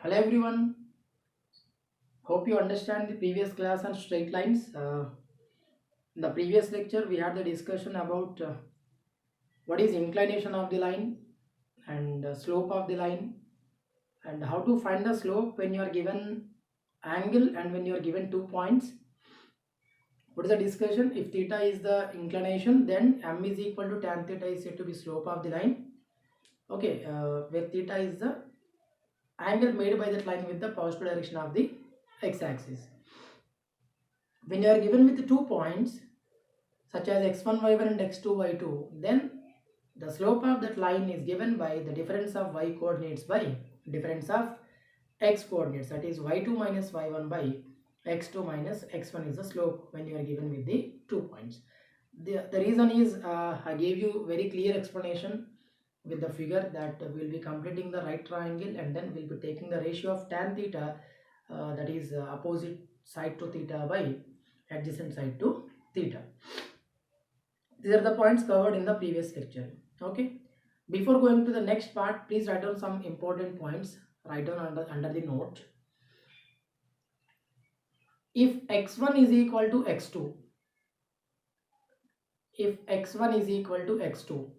Hello everyone. Hope you understand the previous class on straight lines. In the previous lecture, we had the discussion about what is inclination of the line and slope of the line, and how to find the slope when you are given angle and when you are given 2 points. What is the discussion? If theta is the inclination, then m is equal to tan theta is said to be slope of the line. Okay, where theta is the angle made by that line with the positive direction of the x-axis. When you are given with 2 points such as x1 y1 and x2 y2, then the slope of that line is given by the difference of y coordinates by difference of x coordinates, that is y2 minus y1 by x2 minus x1 is the slope when you are given with the 2 points. The reason is I gave you very clear explanation with the figure that we will be completing the right triangle and then we will be taking the ratio of tan theta, that is opposite side to theta by adjacent side to theta. These are the points covered in the previous lecture. Okay. Before going to the next part, please write down some important points. Write down under the note. If x1 is equal to x2, if x1 is equal to x2,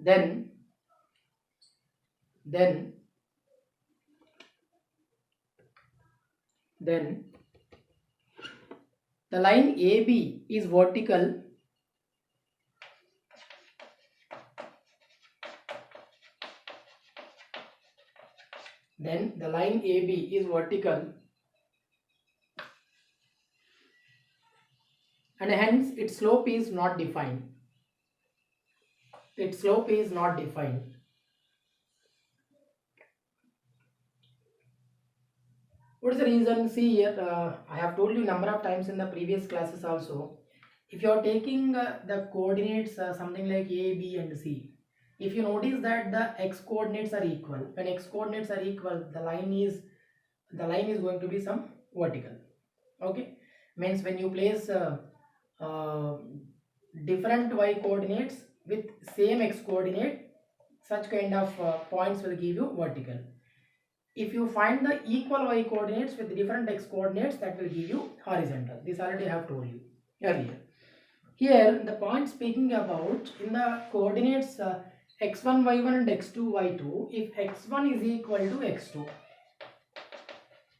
then the line AB is vertical, then the line AB is vertical and hence its slope is not defined. Its slope is not defined. What is the reason? See here, I have told you number of times in the previous classes also. If you are taking the coordinates something like A, B and C, if you notice that the x coordinates are equal, when x coordinates are equal, the line is going to be some vertical. Okay, means when you place uh, different y coordinates with same x coordinate, such kind of points will give you vertical. If you find the equal y coordinates with different x coordinates, that will give you horizontal. This already I have told you earlier. Here the point speaking about in the coordinates x1 y1 and x2 y2, if x1 is equal to x2,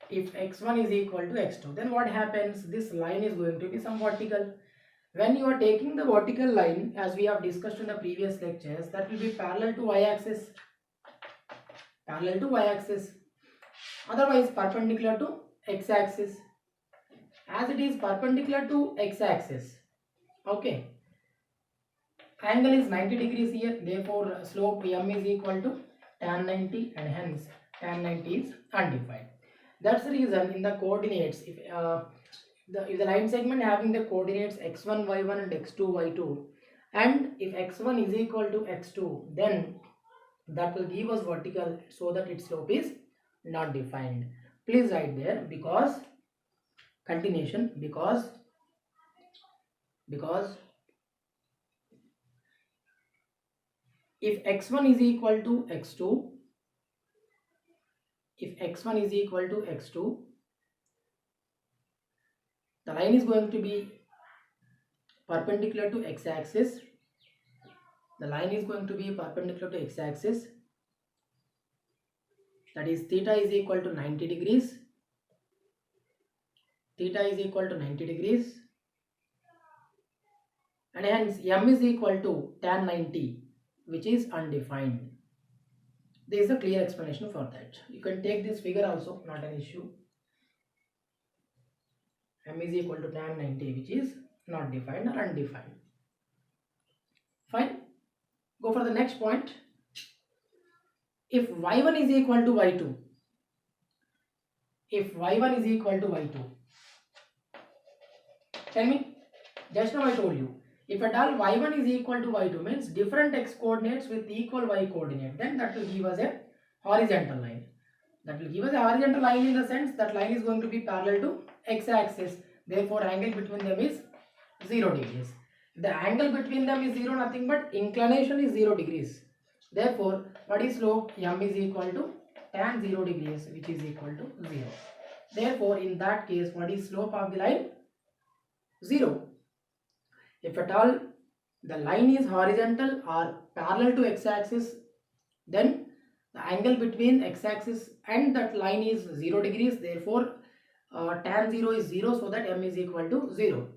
if x1 is equal to x2, then what happens? This line is going to be some vertical. When you are taking the vertical line, as we have discussed in the previous lectures, that will be parallel to y-axis, parallel to y-axis, otherwise perpendicular to x-axis. As it is perpendicular to x-axis, okay, angle is 90 degrees here, therefore slope m is equal to tan 90 and hence tan 90 is undefined. That's the reason in the coordinates, if the line segment having the coordinates x1 y1 and x2 y2, and if x1 is equal to x2, then that will give us vertical, so that its slope is not defined. Please write there, because continuation, because if x1 is equal to x2, if x1 is equal to x2, the line is going to be perpendicular to x-axis. The line is going to be perpendicular to x-axis, that is theta is equal to 90 degrees. Theta is equal to 90 degrees and hence m is equal to tan 90, which is undefined. There is a clear explanation for that. You can take this figure also, not an issue. M is equal to tan 90, which is not defined or undefined. Fine. Go for the next point. If y1 is equal to y2, if y1 is equal to y2, tell me, just now I told you, if at all y1 is equal to y2 means different x coordinates with equal y coordinate, then that will give us a horizontal line. That will give us a horizontal line in the sense that line is going to be parallel to x-axis. Therefore, angle between them is 0 degrees. The angle between them is 0, nothing but inclination is 0 degrees. Therefore, what is slope? M is equal to tan 0 degrees, which is equal to 0. Therefore, in that case, what is slope of the line? 0. If at all the line is horizontal or parallel to x-axis, then the angle between x-axis and that line is 0 degrees. Therefore, tan 0 is 0, so that M is equal to 0.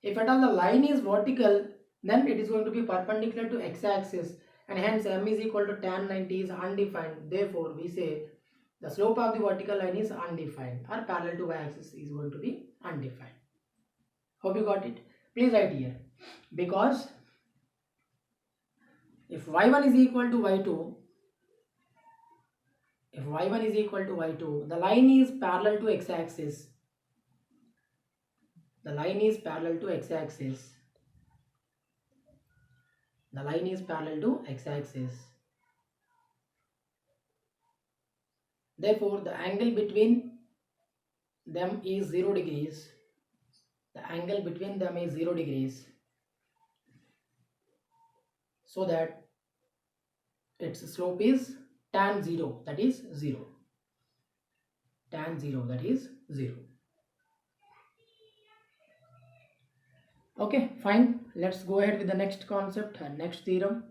If at all the line is vertical, then it is going to be perpendicular to x-axis, and hence M is equal to tan 90 is undefined. Therefore, we say the slope of the vertical line is undefined, or parallel to y-axis is going to be undefined. Hope you got it. Please write here, because if y1 is equal to y2, if y1 is equal to y2, the line is parallel to x-axis. The line is parallel to x-axis. The line is parallel to x-axis. Therefore, the angle between them is 0 degrees. The angle between them is 0 degrees. So that its slope is tan 0, that is 0. Tan 0, that is 0. Okay, fine. Let's go ahead with the next concept and next theorem.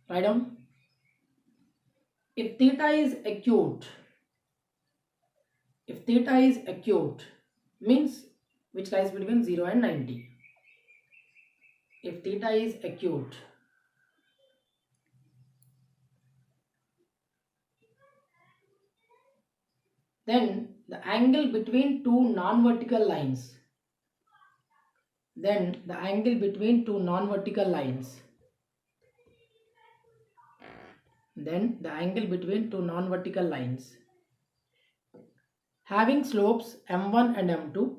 Write down. If theta is acute, means which lies between 0 and 90. If theta is acute, then the angle between two non-vertical lines, having slopes m1 and m2,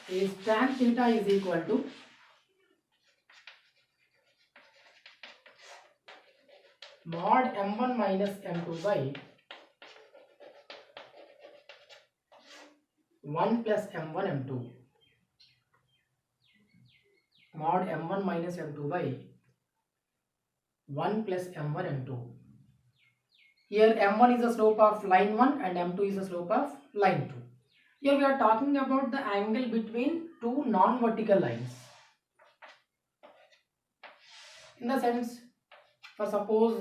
is tan theta is equal to mod m1 minus m2 by 1 plus m1 m2. Mod m1 minus m2 by 1 plus m1 m2. Here m1 is the slope of line 1 and m2 is the slope of line 2. Here we are talking about the angle between two non-vertical lines. In the sense, for suppose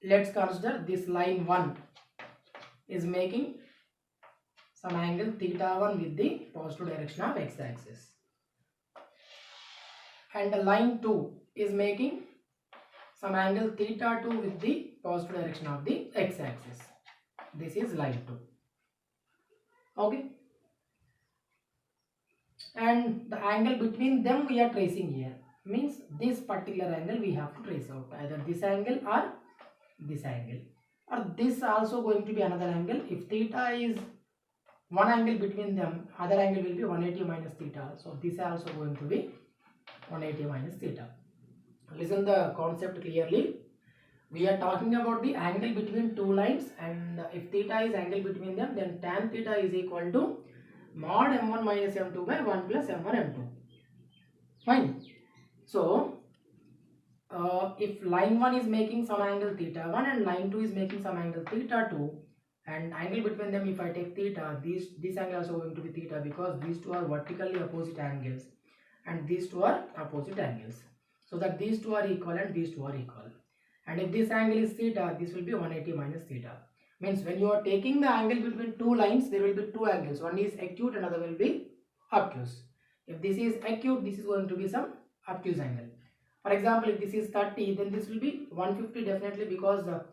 let's consider this line 1 is making some angle theta 1 with the positive direction of x-axis, and the line 2 is making some angle theta 2 with the positive direction of the x-axis. This is line 2. Okay, and the angle between them we are tracing here, means this particular angle we have to trace out, either this angle or this angle, or this also going to be another angle. If theta is one angle between them, other angle will be 180 minus theta, so this is also going to be 180 minus theta. Listen the concept clearly. We are talking about the angle between two lines, and if theta is angle between them, then tan theta is equal to mod m1 minus m2 by 1 plus m1 m2. Fine. So, if line 1 is making some angle theta 1 and line 2 is making some angle theta 2, and angle between them, if I take theta, this angle also going to be theta, because these two are vertically opposite angles and these two are opposite angles, so that these two are equal and these two are equal. And if this angle is theta, this will be 180 minus theta. Means when you are taking the angle between two lines, there will be two angles. One is acute, another will be obtuse. If this is acute, this is going to be some obtuse angle. For example, if this is 30, then this will be 150 definitely, because the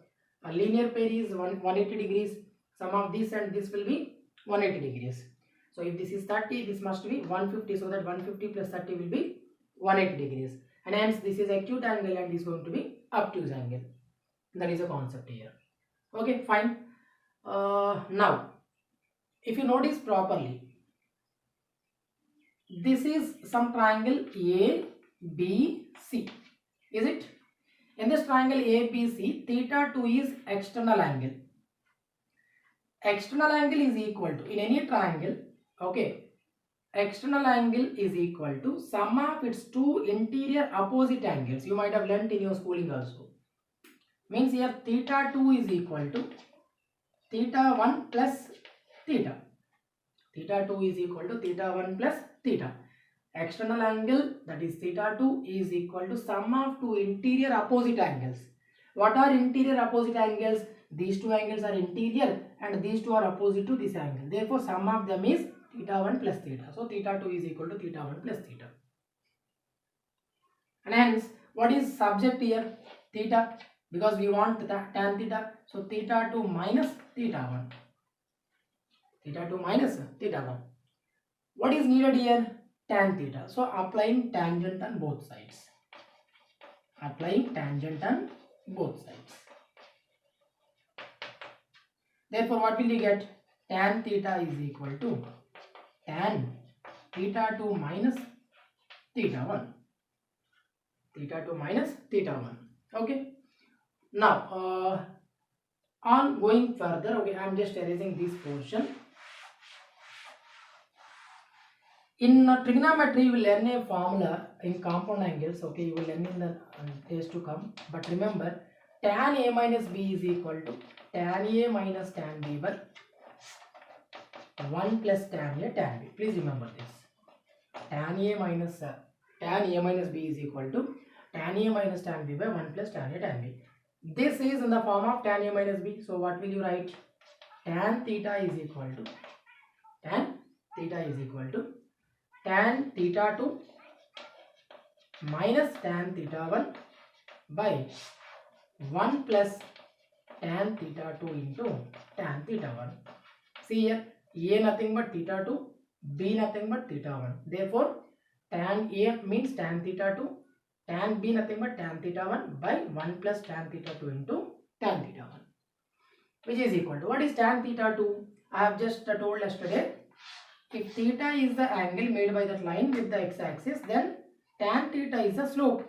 linear pair is 180 degrees. Sum of this and this will be 180 degrees. So if this is 30, this must be 150, so that 150 plus 30 will be 180 degrees. And hence this is acute angle and this is going to be obtuse angle. That is a concept here. Okay, fine. Now, if you notice properly, this is some triangle A, B, C. Is it? In this triangle A, B, C, theta 2 is external angle. external angle is equal to, in any triangle, okay, external angle is equal to sum of its two interior opposite angles. You might have learnt in your schooling also. Means here theta 2 is equal to theta 1 plus theta. Theta 2 is equal to theta 1 plus theta. External angle, that is theta 2, is equal to sum of two interior opposite angles. What are interior opposite angles? These two angles are interior and these two are opposite to this angle. Therefore, sum of them is theta 1 plus theta. So, theta 2 is equal to theta 1 plus theta. And hence, what is subject here? Theta, because we want the tan theta. So, theta 2 minus theta 1. Theta 2 minus theta 1. What is needed here? Tan theta. So, applying tangent on both sides. Applying tangent on both sides. Therefore, what will you get? Tan theta is equal to tan theta 2 minus theta 1. Theta 2 minus theta 1. Okay. Now, on going further, okay, I am just erasing this portion. In trigonometry, you will learn a formula in compound angles. Okay, you will learn in the days to come. But remember, tan A minus B is equal to tan A minus tan B by 1 plus tan A tan B. Please remember this. Tan A minus B is equal to tan A minus tan B by 1 plus tan A tan B. This is in the form of tan A minus B. So what will you write? Tan theta is equal to tan theta 2 minus tan theta 1 by 1 plus tan theta 2 into tan theta 1. See here, A nothing but theta 2, B nothing but theta 1. Therefore, tan A means tan theta 2, tan B nothing but tan theta 1 by 1 plus tan theta 2 into tan theta 1, which is equal to, what is tan theta 2? I have just told yesterday, if theta is the angle made by that line with the x-axis, then tan theta is the slope.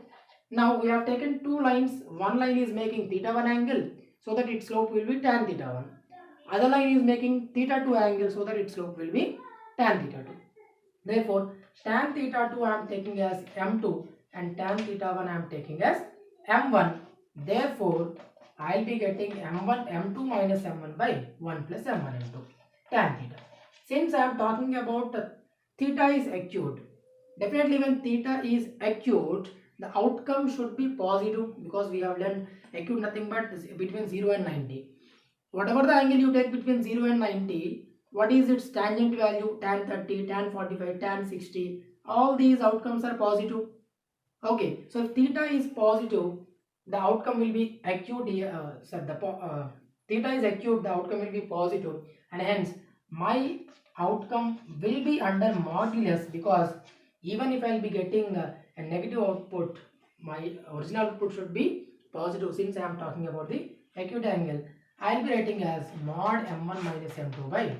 Now we have taken two lines. One line is making theta 1 angle, so that its slope will be tan theta 1. Other line is making theta 2 angle, so that its slope will be tan theta 2. Therefore, tan theta 2 I am taking as m2 and tan theta 1 I am taking as m1. Therefore, I will be getting m2 minus m1 by 1 plus m1 m2 tan theta. Since I am talking about theta is acute, definitely when theta is acute, the outcome should be positive, because we have learned acute nothing but between 0 and 90. Whatever the angle you take between 0 and 90, what is its tangent value? Tan 30, tan 45, tan 60. All these outcomes are positive. Okay, so if theta is positive, the outcome will be acute. Theta is acute, the outcome will be positive, and hence my outcome will be under modulus, because even if I will be getting a negative output, my original output should be positive. Since I am talking about the acute angle, I will be writing as mod m1 minus m2 by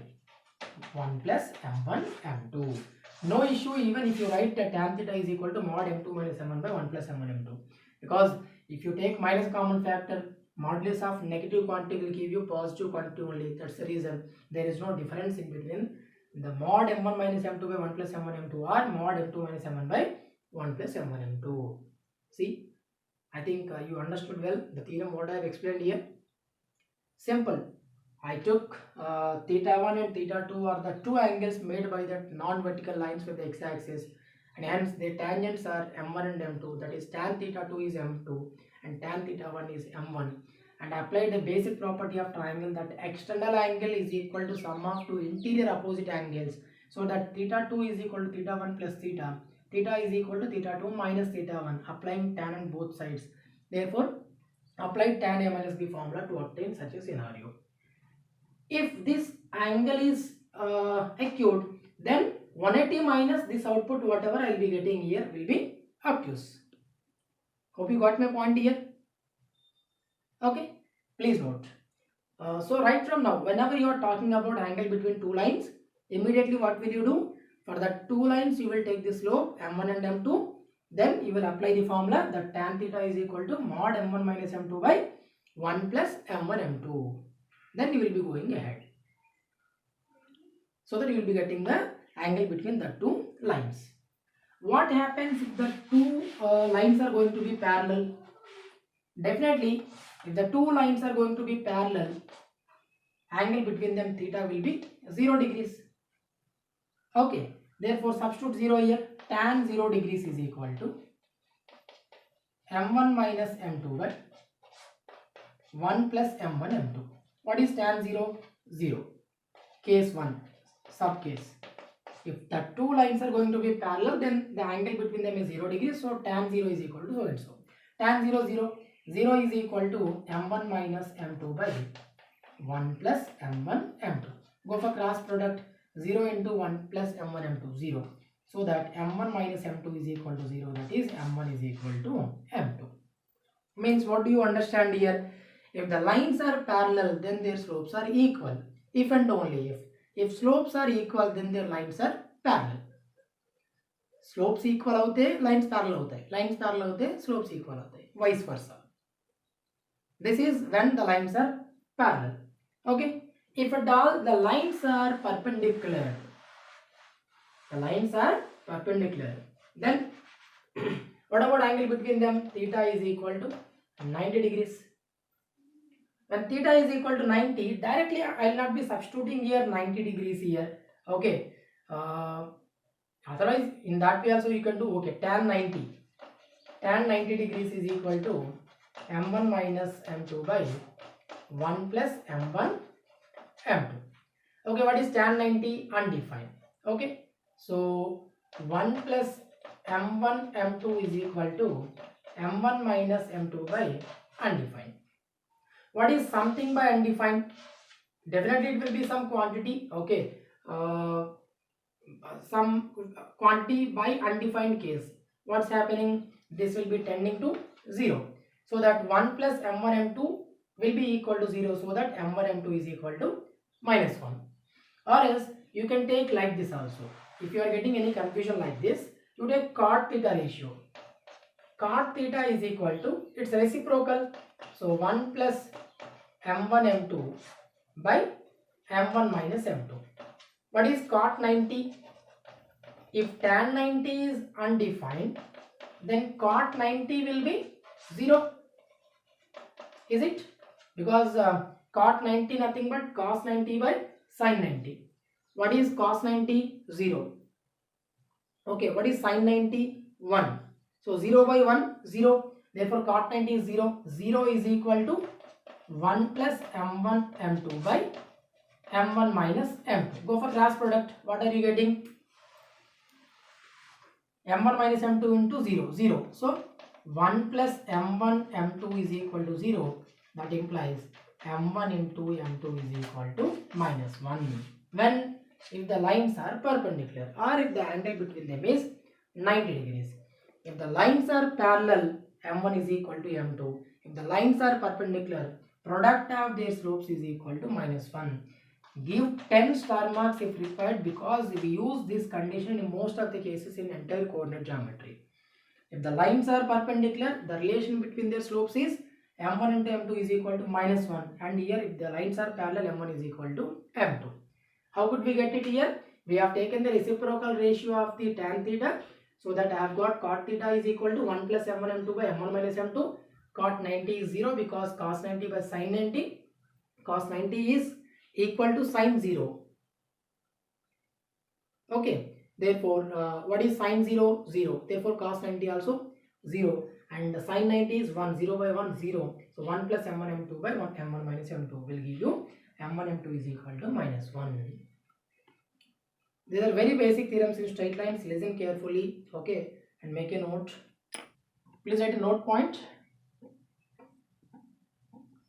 1 plus m1 m2. No issue even if you write that tan theta is equal to mod m2 minus m1 by 1 plus m1 m2, because if you take minus common factor, modulus of negative quantity will give you positive quantity only. That's the reason there is no difference in between the mod m1 minus m2 by 1 plus m1 m2 or mod m2 minus m1 by 1 plus m1 m2. See, I think you understood well the theorem what I have explained here. Simple. I took theta 1 and theta 2 are the two angles made by the non-vertical lines with the x-axis, and hence their tangents are m1 and m2. That is, tan theta 2 is m2 and tan theta 1 is m1. And I applied the basic property of triangle, that external angle is equal to sum of two interior opposite angles. So that theta 2 is equal to theta 1 plus theta. Theta is equal to theta 2 minus theta 1. Applying tan on both sides. Therefore, apply tan A minus B formula to obtain such a scenario. If this angle is acute, then 180 minus this output, whatever I will be getting here, will be obtuse. Hope you got my point here. Okay, please note. So right from now, whenever you are talking about angle between two lines, immediately what will you do? For the two lines, you will take the slope m1 and m2. Then you will apply the formula that tan theta is equal to mod m1 minus m2 by 1 plus m1 m2. Then you will be going ahead. so that you will be getting the angle between the two lines. What happens if the two lines are going to be parallel? Definitely, if the two lines are going to be parallel, angle between them theta will be 0 degrees. Okay, therefore substitute 0 here. Tan 0 degrees is equal to m1 minus m2 by 1 plus m1 m2. What is tan 0? 0. Case 1, sub case. If the two lines are going to be parallel, then the angle between them is 0 degrees. So tan 0 is equal to so and so. Tan 0, 0. 0 is equal to m1 minus m2 by 1 plus m1 m2. Go for cross product. 0 into 1 plus m1 m2, 0. So that m1 minus m2 is equal to 0. That is m1 is equal to m2. Means what do you understand here? If the lines are parallel, then their slopes are equal. If and only if. If slopes are equal, then their lines are parallel. Slopes equal होते lines parallel होते हैं. Lines parallel होते slopes equal होते हैं. Vice versa. This is when the lines are parallel. Okay. If at all the lines are perpendicular, then what about angle between them? Theta is equal to 90 degrees. When theta is equal to 90, directly I will not be substituting here 90 degrees here. Okay. Otherwise, in that way also you can do, okay, tan 90. Tan 90 degrees is equal to m1 minus m2 by 1 plus m1 m2. Okay, what is tan 90? Undefined. Okay, so 1 plus m1 m2 is equal to m1 minus m2 by undefined. What is something by undefined? Definitely it will be some quantity. Okay, some quantity by undefined case. What's happening? This will be tending to 0. So that 1 plus m1 m2 will be equal to 0. So that m1 m2 is equal to minus 1. Or else you can take like this also. If you are getting any confusion like this, you take cot theta ratio. Cot theta is equal to, it's reciprocal. So 1 plus m1 m2 by m1 minus m2. What is cot 90? If tan 90 is undefined, then cot 90 will be 0. Is it? Because cot 90 nothing but cos 90 by sin 90. What is cos 90? 0. Okay, what is sin 90? 1. So 0 by 1, 0. Therefore cot 90 is 0. 0 is equal to 1 plus m1 m2 by m1 minus m2. Go for cross product. What are you getting? m1 minus m2 into 0, 0. So 1 plus m1 m2 is equal to 0. That implies m1 into m2 is equal to minus 1. When? If the lines are perpendicular or if the angle between them is 90 degrees. If the lines are parallel, m1 is equal to m2. If the lines are perpendicular, product of their slopes is equal to minus 1. Give 10 star marks if required, because we use this condition in most of the cases in entire coordinate geometry. If the lines are perpendicular, the relation between their slopes is m1 into m2 is equal to minus 1. And here if the lines are parallel, m1 is equal to m2. How could we get it here? We have taken the reciprocal ratio of the tan theta. So that I have got cot theta is equal to 1 plus m1 m2 by m1 minus m2. Cot 90 is 0 because cos 90 by sin 90. Cos 90 is equal to sin 0. Okay. Therefore, what is sin 0? 0. Therefore, cos 90 also 0. And the sin 90 is 1. 0 by 1, 0. So 1 plus m1 m2 by 1 m1 minus m2 will give you m1 m2 is equal to minus 1. These are very basic theorems in straight lines. Listen carefully, okay, and make a note. Please write a note point.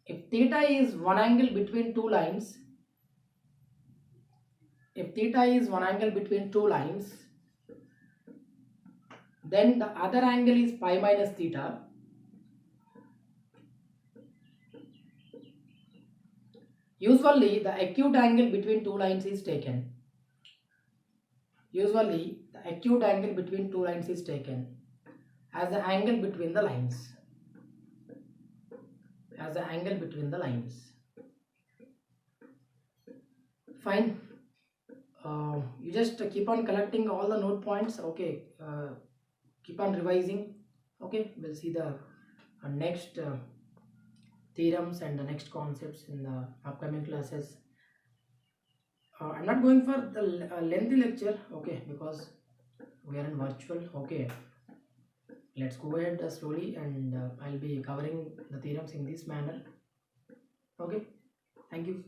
If theta is one angle between two lines, then the other angle is pi minus theta. Usually the acute angle between two lines is taken. As the angle between the lines. Fine. You just keep on collecting all the note points. Okay, keep on revising. Okay, we'll see the next theorems and the next concepts in the upcoming classes. I'm not going for the lengthy lecture, okay, because we are in virtual. Okay, let's go ahead slowly, and I'll be covering the theorems in this manner. Okay, thank you.